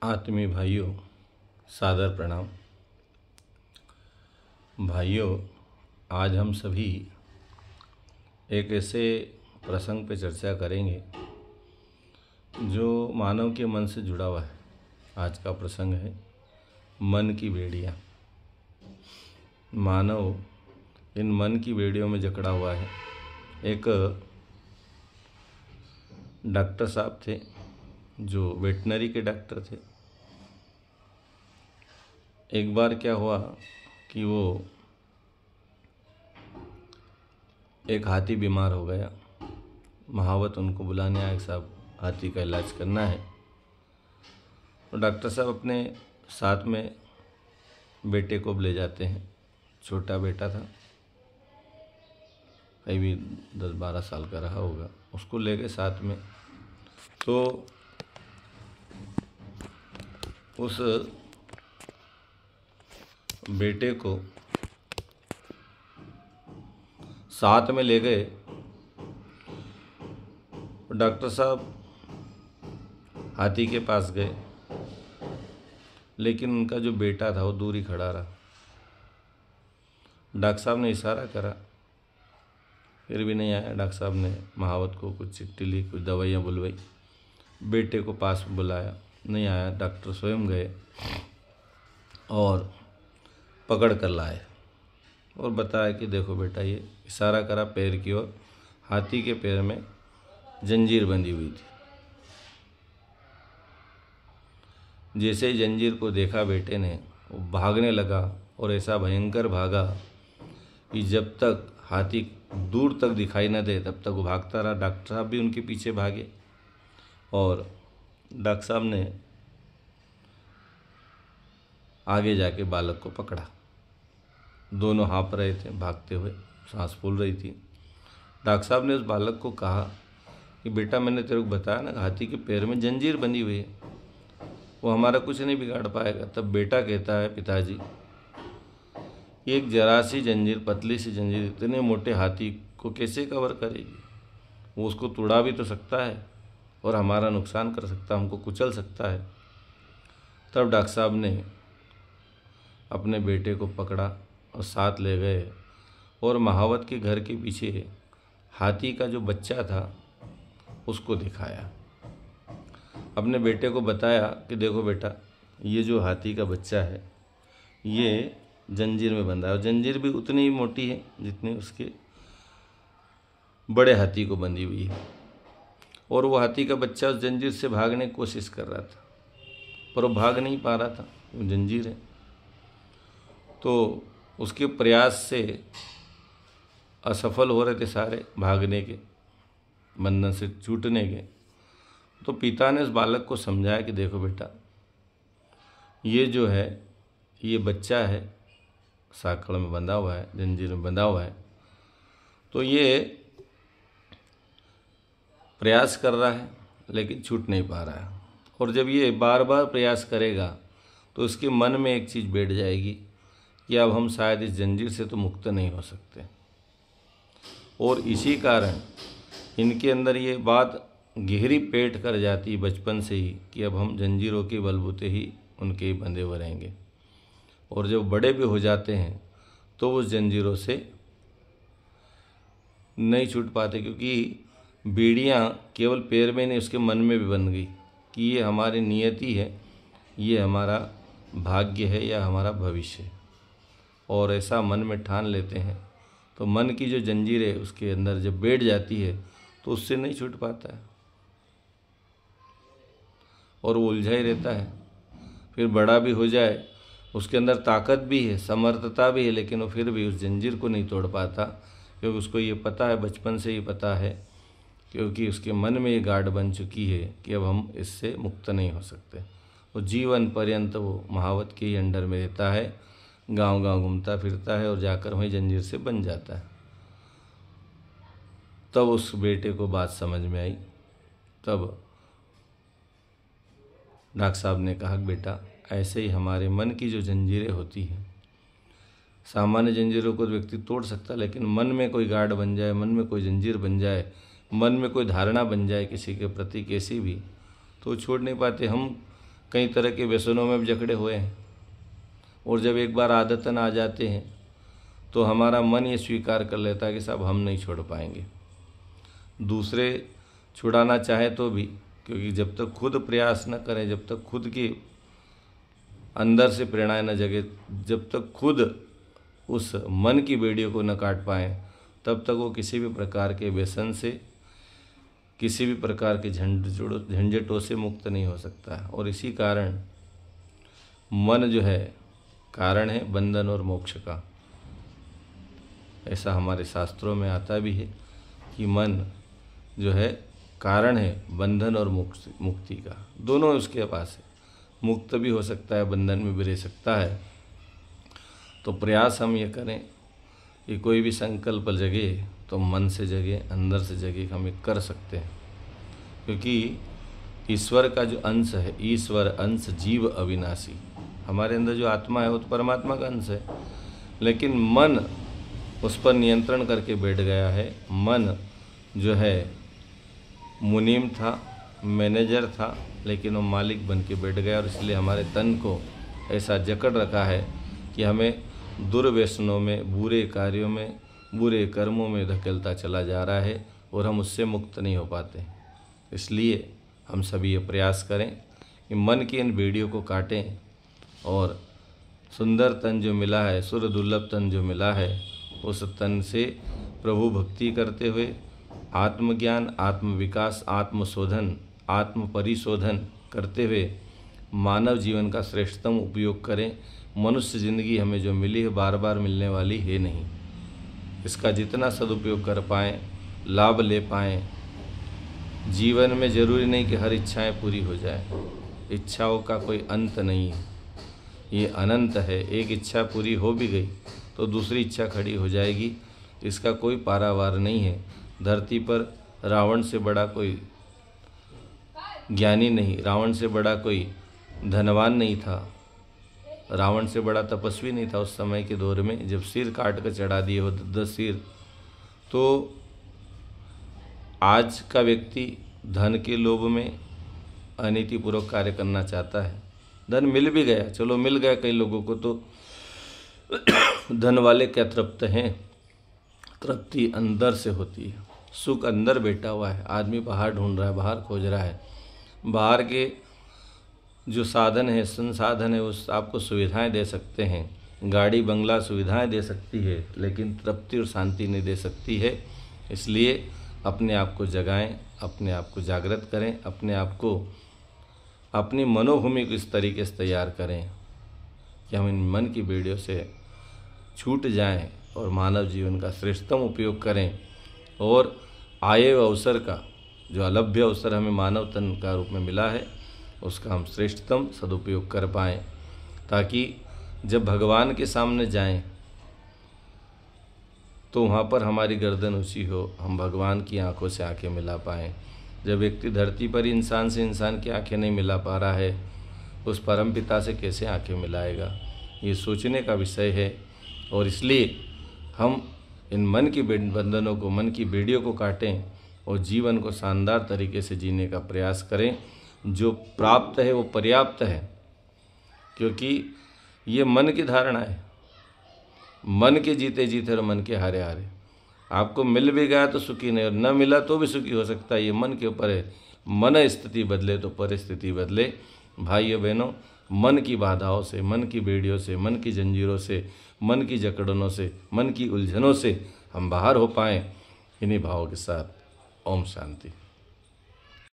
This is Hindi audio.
आत्मीय भाइयों, सादर प्रणाम। भाइयों, आज हम सभी एक ऐसे प्रसंग पर चर्चा करेंगे जो मानव के मन से जुड़ा हुआ है। आज का प्रसंग है मन की बेड़ियाँ। मानव इन मन की बेड़ियों में जकड़ा हुआ है। एक डॉक्टर साहब थे जो वेटनरी के डॉक्टर थे। एक बार क्या हुआ कि वो एक हाथी बीमार हो गया। महावत उनको बुलाने आए, साहब हाथी का इलाज करना है। तो डॉक्टर साहब अपने साथ में बेटे को ले जाते हैं। छोटा बेटा था, करीब 10-12 साल का रहा होगा। उसको ले गए साथ में। तो उस बेटे को साथ में ले गए। डॉक्टर साहब हाथी के पास गए, लेकिन उनका जो बेटा था वो दूर ही खड़ा रहा। डॉक्टर साहब ने इशारा करा, फिर भी नहीं आया। डॉक्टर साहब ने महावत को कुछ चिट्ठी ली, कुछ दवाइयाँ बुलवाई, बेटे को पास बुलाया, नहीं आया। डॉक्टर स्वयं गए और पकड़ कर लाए और बताया कि देखो बेटा, ये इशारा करा पैर की ओर। हाथी के पैर में जंजीर बंधी हुई थी। जैसे ही जंजीर को देखा बेटे ने, वो भागने लगा और ऐसा भयंकर भागा कि जब तक हाथी दूर तक दिखाई न दे तब तक वो भागता रहा। डॉक्टर साहब भी उनके पीछे भागे और डॉक्टर साहब ने आगे जाके बालक को पकड़ा। दोनों हाँफ रहे थे भागते हुए, सांस फूल रही थी। डॉक्टर साहब ने उस बालक को कहा कि बेटा, मैंने तेरे को बताया ना, हाथी के पैर में जंजीर बंधी हुई है, वो हमारा कुछ नहीं बिगाड़ पाएगा। तब बेटा कहता है, पिताजी, एक जरा सी जंजीर, पतली सी जंजीर इतने मोटे हाथी को कैसे कवर करेगी? वो उसको तोड़ा भी तो सकता है और हमारा नुकसान कर सकता है, हमको कुचल सकता है। तब डॉक्टर साहब ने अपने बेटे को पकड़ा और साथ ले गए और महावत के घर के पीछे हाथी का जो बच्चा था उसको दिखाया। अपने बेटे को बताया कि देखो बेटा, ये जो हाथी का बच्चा है ये जंजीर में बंधा है, और जंजीर भी उतनी ही मोटी है जितनी उसके बड़े हाथी को बंधी हुई है। और वो हाथी का बच्चा उस जंजीर से भागने की कोशिश कर रहा था, पर वो भाग नहीं पा रहा था, वो जंजीर है। तो उसके प्रयास से असफल हो रहे थे सारे भागने के, बंधन से छूटने के। तो पिता ने उस बालक को समझाया कि देखो बेटा, ये जो है ये बच्चा है, साकड़ में बंधा हुआ है, जंजीर में बंधा हुआ है, तो ये प्रयास कर रहा है लेकिन छूट नहीं पा रहा है। और जब ये बार बार प्रयास करेगा तो उसके मन में एक चीज़ बैठ जाएगी कि अब हम शायद इस जंजीर से तो मुक्त नहीं हो सकते। और इसी कारण इनके अंदर ये बात गहरी पेट कर जाती बचपन से ही कि अब हम जंजीरों के बलबूते ही उनके ही बंधे हुए रहेंगे। और जब बड़े भी हो जाते हैं तो उस जंजीरों से नहीं छूट पाते, क्योंकि बेड़ियाँ केवल पैर में नहीं, उसके मन में भी बन गई कि ये हमारी नियति है, ये हमारा भाग्य है या हमारा भविष्य है। और ऐसा मन में ठान लेते हैं तो मन की जो जंजीर है उसके अंदर जब बैठ जाती है तो उससे नहीं छूट पाता है और वो उलझा ही रहता है। फिर बड़ा भी हो जाए, उसके अंदर ताकत भी है, समर्थता भी है, लेकिन वो फिर भी उस जंजीर को नहीं तोड़ पाता, क्योंकि उसको ये पता है, बचपन से ही पता है, क्योंकि उसके मन में ये गांठ बन चुकी है कि अब हम इससे मुक्त नहीं हो सकते। वो जीवन पर्यंत वो महावत के ही अंडर में रहता है, गांव-गांव घूमता फिरता है और जाकर वहीं जंजीर से बन जाता है। तब उस बेटे को बात समझ में आई। तब डॉक्टर साहब ने कहा, बेटा, ऐसे ही हमारे मन की जो जंजीरें होती हैं, सामान्य जंजीरों को व्यक्ति तोड़ सकता है, लेकिन मन में कोई गार्ड बन जाए, मन में कोई जंजीर बन जाए, मन में कोई धारणा बन जाए किसी के प्रति कैसी भी, तो छोड़ नहीं पाते। हम कई तरह के व्यसनों में भी जकड़े हुए हैं, और जब एक बार आदतन आ जाते हैं तो हमारा मन ये स्वीकार कर लेता है कि साहब हम नहीं छोड़ पाएंगे। दूसरे छुड़ाना चाहे तो भी, क्योंकि जब तक खुद प्रयास न करें, जब तक खुद के अंदर से प्रेरणाएं न जगे, जब तक खुद उस मन की बेड़ियों को न काट पाएँ, तब तक वो किसी भी प्रकार के व्यसन से, किसी भी प्रकार के झंझटों से मुक्त नहीं हो सकता है। और इसी कारण मन जो है कारण है बंधन और मोक्ष का। ऐसा हमारे शास्त्रों में आता भी है कि मन जो है कारण है बंधन और मुक्ति का, दोनों उसके पास है। मुक्त भी हो सकता है, बंधन में भी रह सकता है। तो प्रयास हम ये करें कि कोई भी संकल्प जगे तो मन से जगे, अंदर से जगे, हम ये कर सकते हैं। क्योंकि ईश्वर का जो अंश है, ईश्वर अंश जीव अविनाशी, हमारे अंदर जो आत्मा है वो तो परमात्मा का अंश है, लेकिन मन उस पर नियंत्रण करके बैठ गया है। मन जो है मुनीम था, मैनेजर था, लेकिन वो मालिक बन के बैठ गया, और इसलिए हमारे तन को ऐसा जकड़ रखा है कि हमें दुर्व्यसनों में, बुरे कार्यों में, बुरे कर्मों में धकेलता चला जा रहा है, और हम उससे मुक्त नहीं हो पाते। इसलिए हम सभी ये प्रयास करें कि मन की इन बेड़ियों को काटें, और सुंदर तन जो मिला है, सुर दुर्लभ तन जो मिला है, उस तन से प्रभु भक्ति करते हुए आत्मज्ञान, आत्मविकास, आत्मशोधन, आत्म परिशोधन करते हुए मानव जीवन का श्रेष्ठतम उपयोग करें। मनुष्य ज़िंदगी हमें जो मिली है बार बार मिलने वाली है नहीं, इसका जितना सदुपयोग कर पाएँ, लाभ ले पाएँ। जीवन में ज़रूरी नहीं कि हर इच्छाएं पूरी हो जाए, इच्छाओं का कोई अंत नहीं है, ये अनंत है। एक इच्छा पूरी हो भी गई तो दूसरी इच्छा खड़ी हो जाएगी, इसका कोई पारावार नहीं है। धरती पर रावण से बड़ा कोई ज्ञानी नहीं, रावण से बड़ा कोई धनवान नहीं था, रावण से बड़ा तपस्वी नहीं था उस समय के दौर में, जब सिर काट कर चढ़ा दिए हो 10 सिर। तो आज का व्यक्ति धन के लोभ में अनीतिपूर्वक कार्य करना चाहता है। धन मिल भी गया, चलो मिल गया कई लोगों को, तो धन वाले क्या तृप्त हैं? तृप्ति अंदर से होती है, सुख अंदर बैठा हुआ है। आदमी बाहर ढूंढ रहा है, बाहर खोज रहा है। बाहर के जो साधन है, संसाधन है, उस आपको सुविधाएं दे सकते हैं, गाड़ी बंगला सुविधाएं दे सकती है, लेकिन तृप्ति और शांति नहीं दे सकती है। इसलिए अपने आप को जगाएं, अपने आप को जागृत करें, अपने आप को, अपनी मनोभूमि को इस तरीके से तैयार करें कि हम इन मन की बेड़ियों से छूट जाएं और मानव जीवन का श्रेष्ठतम उपयोग करें, और आए हुए अवसर का, जो अलभ्य अवसर हमें मानव तन का रूप में मिला है, उसका हम श्रेष्ठतम सदुपयोग कर पाएँ, ताकि जब भगवान के सामने जाएं तो वहाँ पर हमारी गर्दन ऊंची हो, हम भगवान की आंखों से आंखें मिला पाएँ। जब व्यक्ति धरती पर इंसान से इंसान की आंखें नहीं मिला पा रहा है, उस परमपिता से कैसे आंखें मिलाएगा? ये सोचने का विषय है। और इसलिए हम इन मन की बंधनों को, मन की बेड़ियों को काटें और जीवन को शानदार तरीके से जीने का प्रयास करें। जो प्राप्त है वो पर्याप्त है, क्योंकि ये मन की धारणा है। मन के जीते जीते और मन के हारे हारे। आपको मिल भी गया तो सुखी नहीं, और न मिला तो भी सुखी हो सकता है। ये मन के ऊपर है। मन स्थिति बदले तो परिस्थिति बदले। भाइयों बहनों, मन की बाधाओं से, मन की बेड़ियों से, मन की जंजीरों से, मन की जकड़नों से, मन की उलझनों से हम बाहर हो पाएँ, इन्हीं भावों के साथ। ओम शांति।